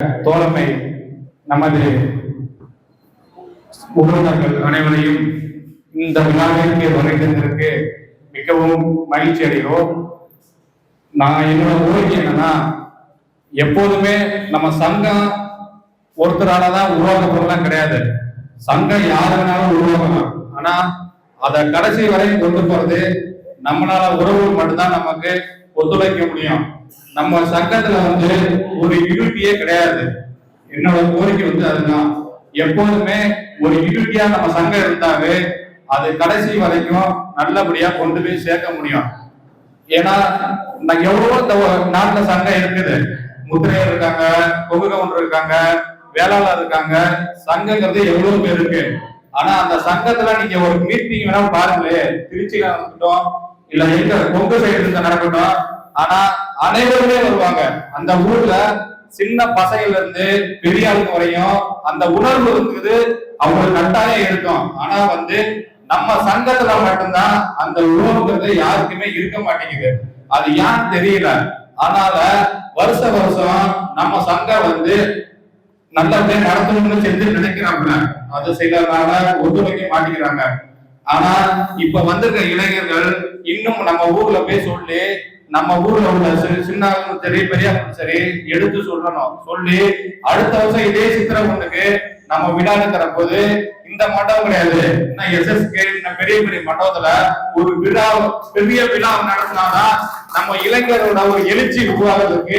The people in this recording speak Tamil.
தோழமை நமது உறவினர்கள் அனைவரையும் இந்த விழாவிற்கு வருகிறதற்கு மிகவும் மகிழ்ச்சி அடைகிறோம். நான் என்னோட கோரிக்கை என்னன்னா, எப்போதுமே நம்ம சங்கம் ஒருத்தராலதான் உருவாக்கப்படலாம் கிடையாது. சங்கம் யாரு வேணாலும் உருவாக்கலாம். ஆனா அதை கடைசி வரை கொண்டு போறது நம்மளால உறவு மட்டும்தான் நமக்கு ஒத்துழைக்க முடியும். நம்ம சங்கத்துல ஒரு யூனிட்டியே கிடையாது. என்னோட கோரிக்கை அதுதான். எப்போதுமே ஒரு யூனிட்டியா நம்ம சங்கம் இருந்தாவே அது கடைசி வரைக்கும் நல்லபடியா கொண்டு போய் சேர்க்க முடியும். ஏன்னா எவ்வளவோ நாட்டுல சங்கம் இருக்குது. முத்திரையர் இருக்காங்க, கொங்கு கவுண்டர் இருக்காங்க, வேளாளர் இருக்காங்க. சங்கங்கிறது எவ்வளவு பேர் இருக்கு. ஆனா அந்த சங்கத்துல நீங்க ஒரு மீட்டிங் வேணா பாருங்களே, திருச்சியில நடக்கட்டும் இல்ல எங்க கொங்கு சைடு இருந்த நடக்கட்டும், ஆனா அனைவருமே வருவாங்க. அந்த ஊர்ல சின்ன பசங்கள்ல இருந்து பெரிய ஆளுங்க வரையும் அந்த உணர்வு இருக்குது, அவங்களுக்கு கட்டாயம் இருக்கும். ஆனா நம்ம சங்கத்துல மட்டும்தான் அந்த உணர்வுங்கிறது யாருக்குமே இருக்க மாட்டேங்குது. அது ஏன்னு தெரியல. அதனால வருஷம் நம்ம சங்கம் நல்லபடியா நடத்தணும்னு செஞ்சு நினைக்கிறாங்க. அது சிலனால ஒத்துழைக்க மாட்டேங்கிறாங்க. ஆனா இப்ப வந்திருக்க இளைஞர்கள் இன்னும் நம்ம ஊர்ல போய் சொல்லி, நம்ம ஊர்ல உள்ள சின்ன சரி பெரிய சரி எடுத்து சொல்லணும். சொல்லி அடுத்த வருஷம் இதே சித்திரை ஒண்ணுக்கு நம்ம விழா தர போது இந்த மண்டபம் கிடையாது, எஸ்எஸ்கே பெரிய பெரிய மண்டபத்துல ஒரு பெரிய விழா நடத்தினாதான் நம்ம இளைஞரோட ஒரு எழுச்சி உருவாகிறதுக்கு